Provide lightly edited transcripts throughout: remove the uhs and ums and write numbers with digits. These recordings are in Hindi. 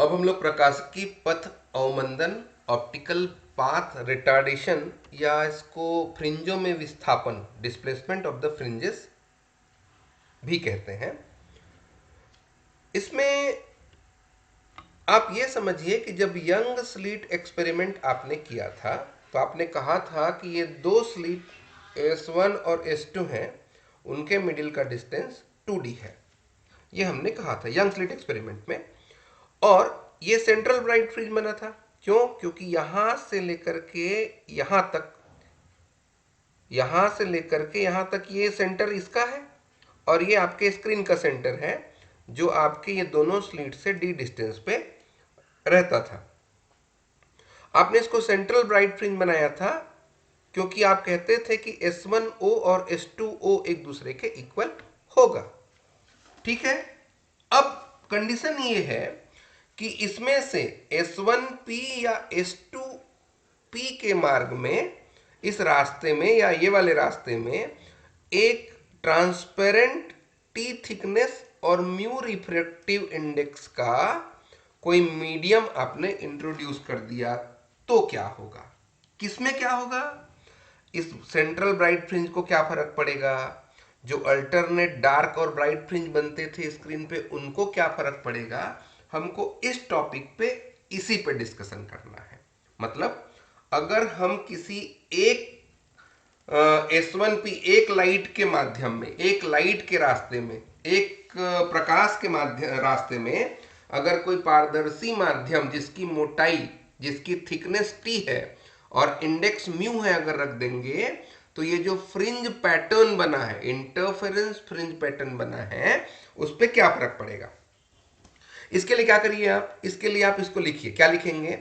अब हम लोग प्रकाशिकी पथ अवमंदन, ऑप्टिकल पाथ रिटार्डेशन या इसको फ्रिंजों में विस्थापन, डिस्प्लेसमेंट ऑफ द फ्रिंजेस भी कहते हैं। इसमें आप ये समझिए कि जब यंग स्लिट एक्सपेरिमेंट आपने किया था तो आपने कहा था कि ये दो स्लिट S1 और S2 हैं, उनके मिडिल का डिस्टेंस 2D है। ये हमने कहा था यंग स्लिट एक्सपेरिमेंट में। और ये सेंट्रल ब्राइट फ्रिंज बना था। क्यों? क्योंकि यहां से लेकर के यहां तक, यहां से लेकर के यहां तक ये सेंटर इसका है और ये आपके स्क्रीन का सेंटर है, जो आपके ये दोनों स्लिट से D डिस्टेंस पे रहता था। आपने इसको सेंट्रल ब्राइट फ्रिंज बनाया था क्योंकि आप कहते थे कि S1O और S2O एक दूसरे के इक्वल होगा। ठीक है। अब कंडीशन ये है कि इसमें से S1P या S2P के मार्ग में, इस रास्ते में या ये वाले रास्ते में, एक ट्रांसपेरेंट T थिकनेस और म्यू रिफ्रैक्टिव इंडेक्स का कोई मीडियम आपने इंट्रोड्यूस कर दिया तो क्या होगा? किसमें क्या होगा? इस सेंट्रल ब्राइट फ्रिंज को क्या फर्क पड़ेगा? जो अल्टरनेट डार्क और ब्राइट फ्रिंज बनते थे स्क्रीन पे, उनको क्या फर्क पड़ेगा? हमको इस टॉपिक पे, इसी पे डिस्कशन करना है। मतलब अगर हम किसी एक S1P, एक लाइट के माध्यम में, एक लाइट के रास्ते में, एक प्रकाश के माध्यम रास्ते में अगर कोई पारदर्शी माध्यम जिसकी मोटाई, जिसकी थिकनेस T है और इंडेक्स म्यू है अगर रख देंगे, तो ये जो फ्रिंज पैटर्न बना है, इंटरफेरेंस फ्रिंज पैटर्न बना है, उस पर क्या फर्क पड़ेगा? इसके लिए क्या करिए आप, इसके लिए आप इसको लिखिए। क्या लिखेंगे?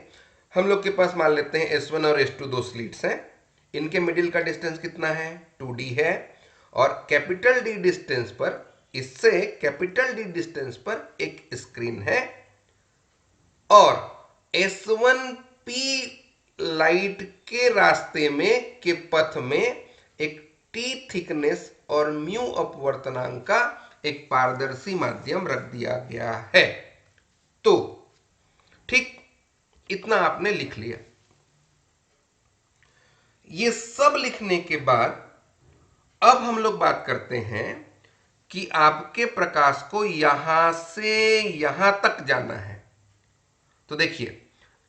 हम लोग के पास मान लेते हैं S1 और S2 दो स्लिट्स हैं, इनके मिडिल का डिस्टेंस कितना है? 2D है। और कैपिटल D डिस्टेंस पर, इससे कैपिटल D डिस्टेंस पर एक स्क्रीन है और S1P लाइट के रास्ते में, के पथ में एक T थिकनेस और म्यू अपवर्तनांक का एक पारदर्शी माध्यम रख दिया गया है। तो ठीक इतना आपने लिख लिया। ये सब लिखने के बाद अब हम लोग बात करते हैं कि आपके प्रकाश को यहां से यहां तक जाना है। तो देखिए,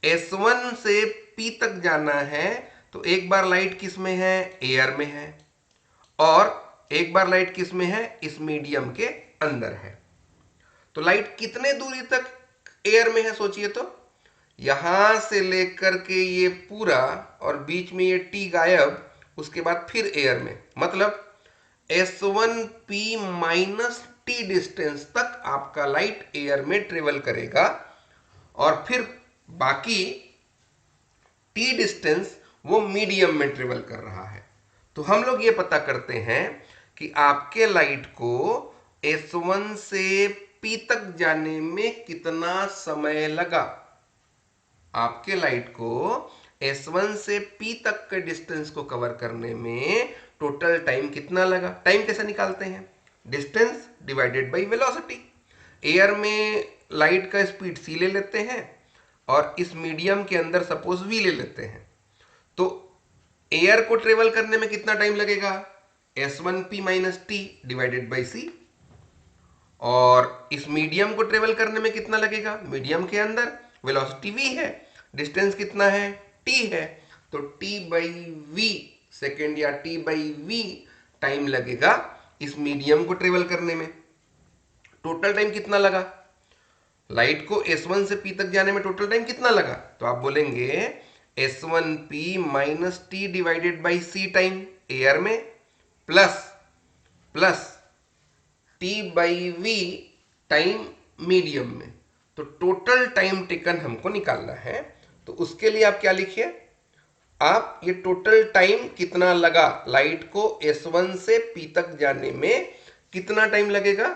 S1 से P तक जाना है तो एक बार लाइट किस में है? एयर में है। और एक बार लाइट किस में है? इस मीडियम के अंदर है। तो लाइट कितने दूरी तक एयर में है सोचिए तो? यहां से लेकर के ये पूरा और बीच में ये T गायब, उसके बाद फिर एयर में, मतलब S1P माइनस T डिस्टेंस तक आपका लाइट एयर में ट्रेवल करेगा और फिर बाकी T डिस्टेंस वो मीडियम में ट्रेवल कर रहा है। तो हम लोग ये पता करते हैं कि आपके लाइट को S1 से P तक जाने में कितना समय लगा। आपके लाइट को S1 से P तक के डिस्टेंस को कवर करने में टोटल टाइम कितना लगा? टाइम कैसे निकालते हैं? Distance divided by velocity. Air में लाइट का स्पीड c ले लेते हैं और इस मीडियम के अंदर सपोज v ले लेते हैं। तो एयर को ट्रेवल करने में कितना टाइम लगेगा? S1P minus T divided by c। और इस मीडियम को ट्रेवल करने में कितना लगेगा? मीडियम के अंदर वेलोसिटी v है, डिस्टेंस कितना है? t है, तो t बाई वी सेकेंड या t बाई वी टाइम लगेगा इस मीडियम को ट्रेवल करने में। टोटल टाइम कितना लगा? लाइट को S1 से P तक जाने में टोटल टाइम कितना लगा? तो आप बोलेंगे S1P minus T divided by c time air में, plus plus T by v time medium में। तो टोटल टाइम टेकन हमको निकालना है। तो उसके लिए आप क्या लिखिए? आप ये टोटल टाइम कितना लगा लाइट को S1 से P तक जाने में, कितना टाइम लगेगा?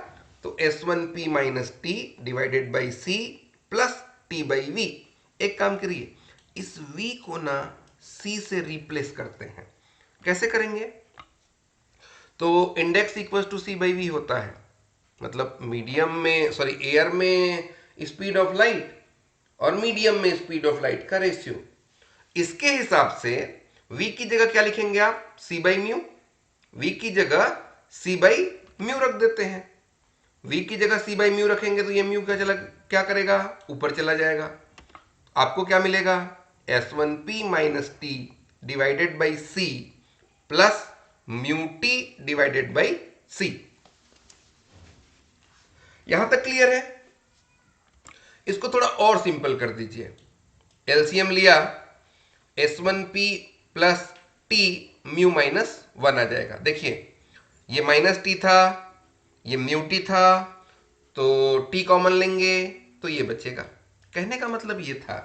तो S1P minus T divided by C plus T by V. एक काम करिए, इस v को ना c से रिप्लेस करते हैं। कैसे करेंगे? तो index equal to C by V होता है, मतलब मीडियम में, सॉरी एयर में स्पीड ऑफ लाइट और मीडियम में स्पीड ऑफ लाइट का रेशियो। इसके हिसाब से v की जगह क्या लिखेंगे आप, c बाई म्यू। v की जगह c बाई म्यू रख देते हैं। v की जगह c बाई म्यू रखेंगे तो ये म्यू क्या करेगा, ऊपर चला जाएगा। आपको क्या मिलेगा, S1p minus T divided by c plus mu T divided by c। यहां तक क्लियर है? इसको थोड़ा और सिंपल कर दीजिए। एलसीएम लिया, S1p plus T mu minus 1 आ जाएगा। देखिए ये माइनस टी था, ये म्यू टी था, तो टी कॉमन लेंगे तो ये बचेगा। कहने का मतलब ये था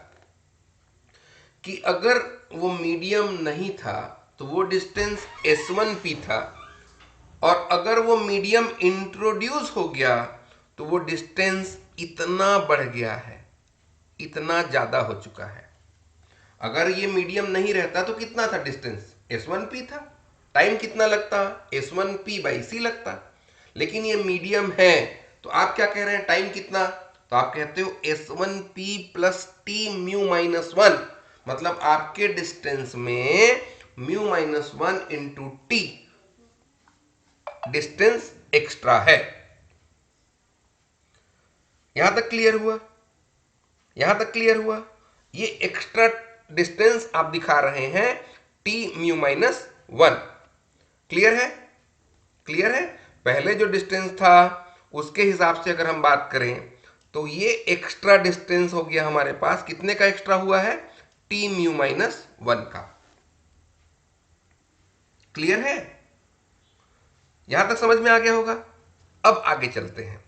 कि अगर वो मीडियम नहीं था तो वो डिस्टेंस S1p था, और अगर वो मीडियम इंट्रोड्यूस हो गया तो वो डिस्टेंस इतना बढ़ गया है, इतना ज्यादा हो चुका है। अगर ये मीडियम नहीं रहता तो कितना था डिस्टेंस, S1p था। टाइम कितना लगता, S1p बाई सी लगता। लेकिन ये मीडियम है तो आप क्या कह रहे हैं, टाइम कितना, तो आप कहते हो S1p plus T mu minus 1। मतलब आपके डिस्टेंस में mu minus 1 into T distance extra है। यहां तक क्लियर हुआ? यहां तक क्लियर हुआ? ये एक्स्ट्रा डिस्टेंस आप दिखा रहे हैं टी म्यू माइनस 1। क्लियर है? क्लियर है? पहले जो डिस्टेंस था उसके हिसाब से अगर हम बात करें तो ये एक्स्ट्रा डिस्टेंस हो गया हमारे पास। कितने का एक्स्ट्रा हुआ है, टी म्यू माइनस 1 का। क्लियर है? यहां तक समझ में आ गया होगा? अब आगे चलते हैं।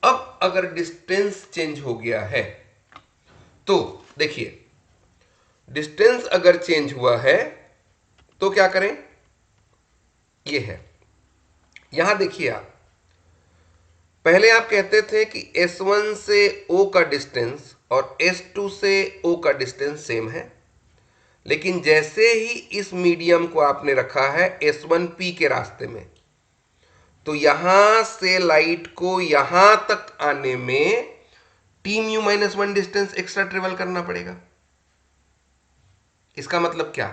अब अगर डिस्टेंस चेंज हो गया है तो देखिए, डिस्टेंस अगर चेंज हुआ है तो क्या करें, ये है। यहां देखिए आप, पहले आप कहते थे कि S1 से O का डिस्टेंस और S2 से O का डिस्टेंस सेम है, लेकिन जैसे ही इस मीडियम को आपने रखा है S1p के रास्ते में, तो यहां से लाइट को यहां तक आने में T mu minus 1 distance extra travel करना पड़ेगा। इसका मतलब क्या,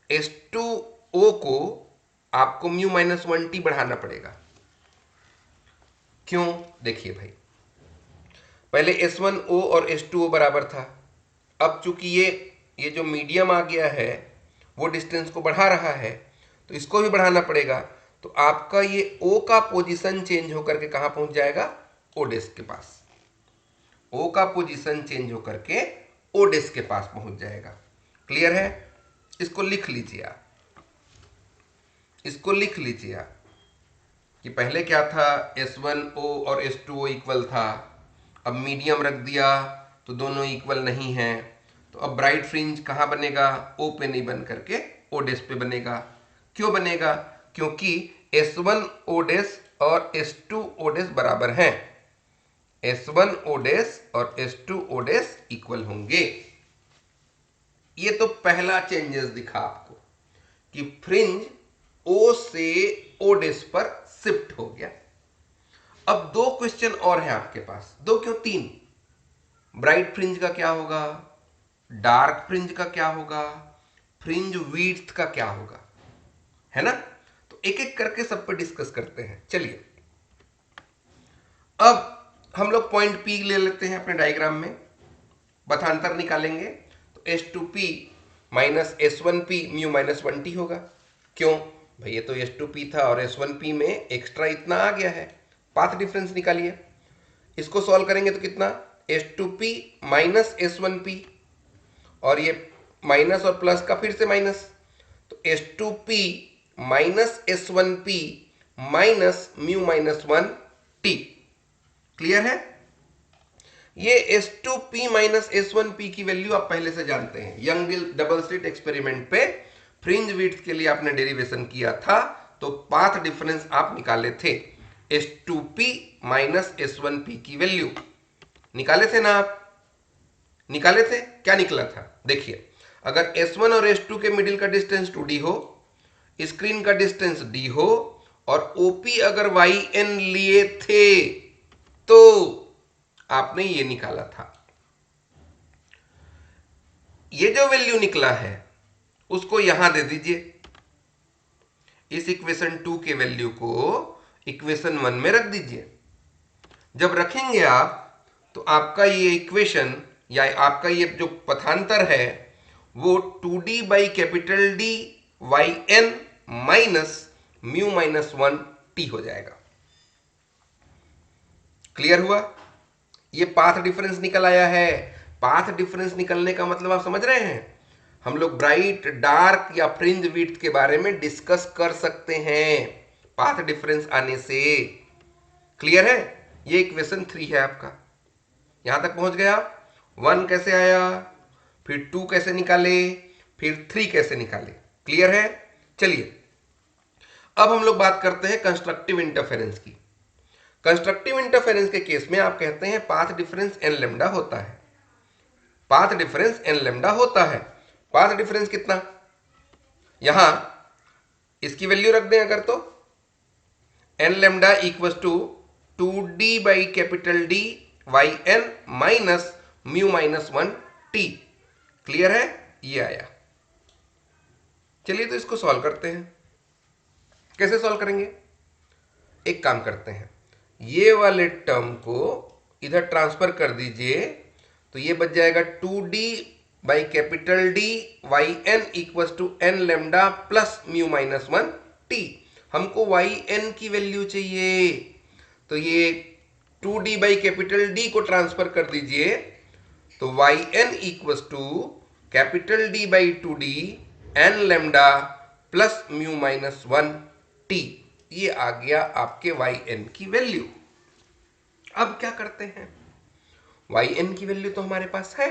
S2O को आपको म्यू माइनस 1t बढ़ाना पड़ेगा। क्यों, देखिए भाई, पहले S1O और S2O बराबर था। अब चूंकि ये जो मीडियम आ गया है वो डिस्टेंस को बढ़ा रहा है, तो इसको भी बढ़ाना पड़ेगा। तो आपका ये O का पोजीशन चेंज होकर के कहां पहुंच जाएगा, ओडेस के पास। O का पोजीशन चेंज होकर के ओडेस के पास पहुंच जाएगा। क्लियर है? इसको लिख लीजिए आप, इसको लिख लीजिए आप कि पहले क्या था, S1O और S2O इक्वल था। अब मीडियम रख दिया तो दोनों इक्वल नहीं है, तो अब ब्राइट फ्रिंज कहाँ बनेगा, O पे नहीं बन करके ओडेस पे बनेगा। क्यों बनेगा, क्योंकि S1 ओडेस और S2 ओडेस बराबर हैं। S1 ओडेस और S2 ओडेस इक्वल होंगे। ये तो पहला चेंजेस दिखा आपको कि फ्रिंज O से ओडेस पर शिफ्ट हो गया। अब दो क्वेश्चन और हैं आपके पास, दो क्यों तीन। ब्राइट फ्रिंज का क्या होगा, डार्क फ्रिंज का क्या होगा, फ्रिंज विड्थ का क्या होगा, है ना। तो एक एक करके सब पे डिस्कस करते हैं। चलिए अब हम लोग पॉइंट P ले लेते हैं अपने डायग्राम में, बथांतर निकालेंगे तो S2p minus S1p mu minus 1t होगा। क्यों भाई, ये तो S2p था और S1p में एक्स्ट्रा इतना आ गया है। पाथ डिफरेंस निकालिए, इसको सॉल्व करेंगे तो कितना, S2p माइनस S1p, और ये माइनस और प्लस का फिर से माइनस, तो S2p minus S1p minus mu minus 1t। Clear है? ये S2p माइनस S1p की वैल्यू आप पहले से जानते हैं। यंग डबल स्लिट एक्सपेरिमेंट पे फ्रिंज विड्थ के लिए आपने डेरिवेशन किया था, तो पाथ डिफरेंस आप निकाले थे। S2p माइनस S1p की वैल्यू निकाले थे ना आप, निकाले थे। क्या निकला था, देखिए, अगर S1 और S2 के मिडिल का डिस्टेंस 2d हो, स्क्रीन का डिस्टेंस d हो, और OP अगर yn लिए थे तो आपने ये निकाला था, ये जो वैल्यू निकला है उसको यहां दे दीजिए, इस इक्वेशन 2 के वैल्यू को इक्वेशन 1 में रख दीजिए। जब रखेंगे आप तो आपका ये इक्वेशन या आपका ये जो पथांतर है वो 2d by capital D Y N minus mu minus 1 T हो जाएगा। क्लियर हुआ? ये पाथ डिफरेंस निकल आया है। पाथ डिफरेंस निकलने का मतलब आप समझ रहे हैं, हम लोग ब्राइट, डार्क या फ्रिंज विड्थ के बारे में डिस्कस कर सकते हैं पाथ डिफरेंस आने से। क्लियर है? ये इक्वेशन 3 है आपका, यहां तक पहुंच गया। 1 कैसे आया, फिर 2 कैसे निकाले, फिर 3 कैसे निकाले। क्लियर है? चलिए अब हम लोग बात करते हैं कंस्ट्रक्टिव इंटरफेरेंस की। कंस्ट्रक्टिव इंटरफेरेंस के केस में आप कहते हैं पाथ डिफरेंस एन लेमडा होता है। पाथ डिफरेंस एन लेमडा होता है। पाथ डिफरेंस कितना, यहां इसकी वैल्यू रख दें अगर, तो N lambda equal to 2d by capital D Y N minus mu minus 1 T. Clear है? ये आया। चलिए तो इसको सॉल्व करते हैं। कैसे सॉल्व करेंगे? एक काम करते हैं, ये वाले टर्म को इधर ट्रांसफर कर दीजिए, तो ये बच जाएगा 2d by capital D Y N equal to N lambda plus mu minus 1 T. हमको वाई एन की वैल्यू चाहिए, तो ये 2d बाई कैपिटल डी को ट्रांसफर कर दीजिए, तो Y N equal to capital D by 2d N lambda plus mu minus 1 T. ये आ गया आपके वाई एन की वैल्यू। अब क्या करते हैं, वाई एन की वैल्यू तो हमारे पास है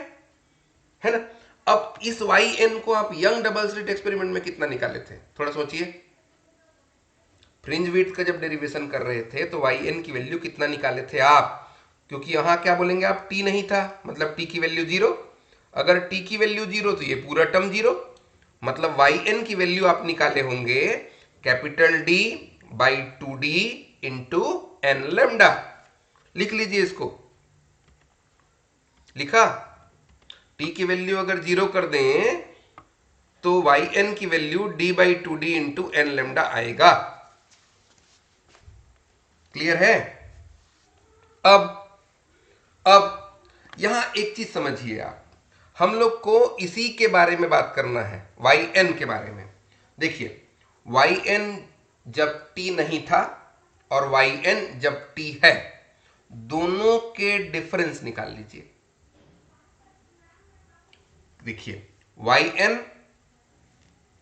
ना। अब इस वाई एन को आप यंग डबल स्लिट एक्सपेरिमेंट में कितना निकाले थे, थोड़ा सोचिए। फ्रिंज विड्थ का जब डेरिवेशन कर रहे थे तो वाई एन की वैल्यू कितना निकाले थे आप, क्योंकि यहां क्या बोलेंगे आप, टी नहीं था, मतलब टी की वैल्यू 0। अगर टी की वैल्यू 0 तो ये पूरा टर्म 0, मतलब वाई एन की वैल्यू आप निकाले होंगे capital D by 2d into N lambda. लिख लीजिए इसको, लिखा। टी की वैल्यू अगर 0 कर दें तो वाई एन की value D by 2d into N lambda आएगा। क्लियर है? अब यहां एक चीज समझिए आप, हम लोग को इसी के बारे में बात करना है, वाई एन के बारे में। देखिए वाई एन जब टी नहीं था और वाई एन जब टी है, दोनों के डिफरेंस निकाल लीजिए। देखिए वाई एन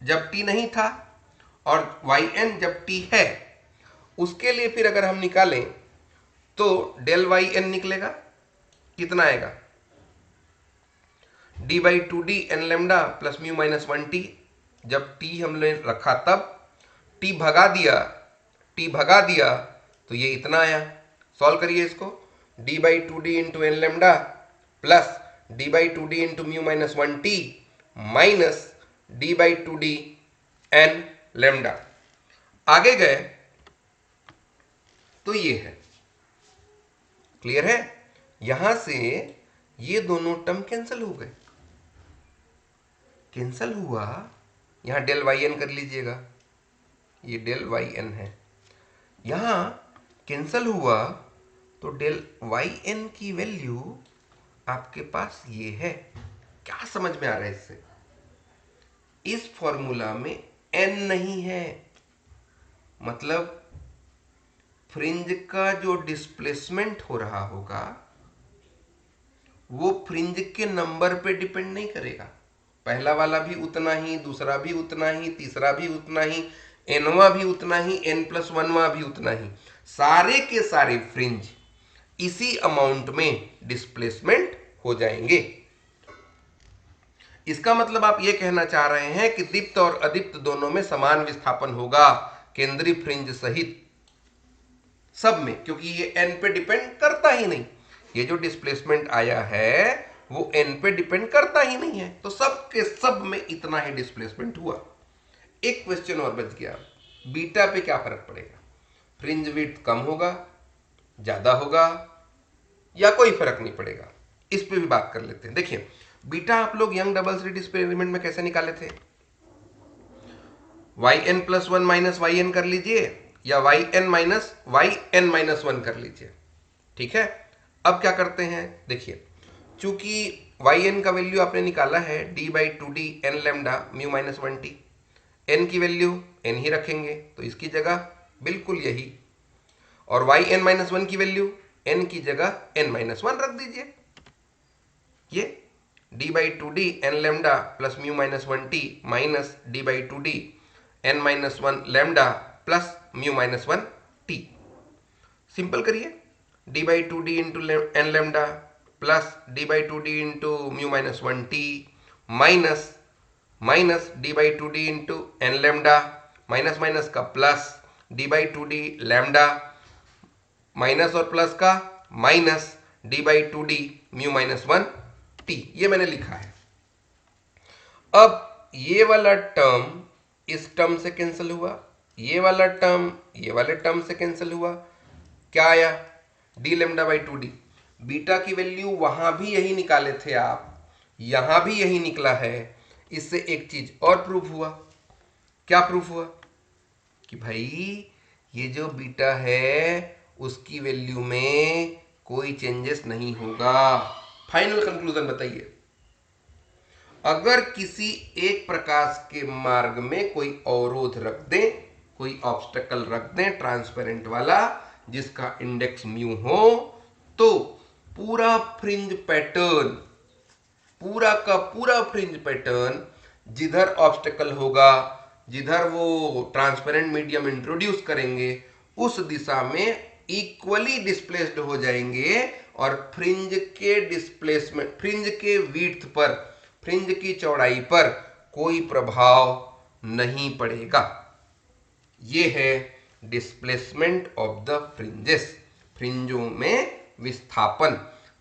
जब टी नहीं था और वाई एन जब टी है, उसके लिए फिर अगर हम निकालें तो डेल वाई एन निकलेगा, कितना आएगा, D by 2d N lambda plus mu minus 1 T. जब टी हमने रखा तब टी भगा दिया तो ये इतना आया। सॉल्व करिए इसको, D by 2d into N lambda plus D by 2d into mu minus 1 T minus D by 2d N lambda. आगे गए तो ये है। क्लियर है? यहां से ये दोनों टर्म कैंसिल हो गए। कैंसिल हुआ, यहां डेल वाई एन कर लीजिएगा, ये डेल वाई एन है। यहां कैंसिल हुआ तो डेल वाई एन की वैल्यू आपके पास ये है। क्या समझ में आ रहा है इससे? इस फॉर्मूला में एन नहीं है, मतलब फ्रिंज का जो डिस्प्लेसमेंट हो रहा होगा वो फ्रिंज के नंबर पे डिपेंड नहीं करेगा। पहला वाला भी उतना ही, दूसरा भी उतना ही, तीसरा भी उतना ही, एनवा भी उतना ही, एन प्लस वनवा भी उतना ही, सारे के सारे फ्रिंज इसी अमाउंट में डिस्प्लेसमेंट हो जाएंगे। इसका मतलब आप ये कहना चाह रहे हैं कि दीप्त और अदीप्त दोनों में समान विस्थापन होगा, केंद्रीय फ्रिंज सहित सब में, क्योंकि ये एन पे डिपेंड करता ही नहीं। ये जो डिस्प्लेसमेंट आया है वो एन पे डिपेंड करता ही नहीं है, तो सब के सब में इतना ही डिस्प्लेसमेंट हुआ। एक क्वेश्चन और बच गया, बीटा पे क्या फर्क पड़ेगा? फ्रिंज विड्थ कम होगा, ज्यादा होगा, या कोई फर्क नहीं पड़ेगा। इस पे भी बात कर लेते हैं। देखिए बीटा आप लोग यंग डबल स्लिट एक्सपेरिमेंट में कैसे निकाले थे? yn plus one minus Y N कर लीजिए या yn minus Y N minus one कर लीजिए। ठीक है, अब क्या करते हैं, देखिए चूंकि yn का वैल्यू आपने निकाला है d/2d n lambda mu minus one T, n की वैल्यू n ही रखेंगे तो इसकी जगह बिल्कुल यही, और yn माइनस वन की वैल्यू n की जगह n माइनस वन रख दीजिए। ये d/2d n lambda plus mu minus one T minus d/2d n minus one lambda plus mu minus one T. Simple करिए, d/2d into N lambda plus d/2d into mu minus one T minus minus d/2d into N lambda minus minus का प्लस d/2d लैम्डा माइनस और प्लस का minus d/2d mu minus one T. ये मैंने लिखा है। अब ये वाला टर्म इस टर्म से कैंसिल हुआ, ये वाला टर्म ये वाले टर्म से कैंसिल हुआ, क्या आया D lambda by two D. Beta की वैल्यू वहां भी यही निकाले थे आप, यहां भी यही निकला है। इससे एक चीज और प्रूफ हुआ, क्या प्रूफ हुआ कि भाई ये जो बीटा है उसकी वैल्यू में कोई चेंजेस नहीं होगा। फाइनल कंक्लूजन बताइए, अगर किसी एक प्रकाश के मार्ग में कोई अवरोध रख दें, कोई ऑब्स्टेकल रख दें ट्रांसपेरेंट वाला जिसका इंडेक्स म्यू हो, तो पूरा फ्रिंज पैटर्न, पूरा का पूरा फ्रिंज पैटर्न जिधर ऑब्स्टेकल होगा, जिधर वो ट्रांसपेरेंट मीडियम इंट्रोड्यूस करेंगे उस दिशा में इक्वली डिस्प्लेस्ड हो जाएंगे और फ्रिंज के डिस्प्लेसमेंट, फ्रिंज के विड्थ पर, फ्रिंज की चौड़ाई पर कोई प्रभाव नहीं पड़ेगा। ये है डिस्प्लेसमेंट ऑफ द फ्रिंजेस, फ्रिंजों में विस्थापन।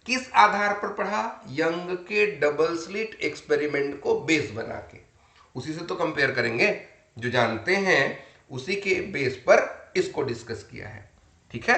किस आधार पर पढ़ा? यंग के डबल स्लिट एक्सपेरिमेंट को बेस बना के। उसी से तो कंपेयर करेंगे, जो जानते हैं उसी के बेस पर इसको डिस्कस किया है। ठीक है।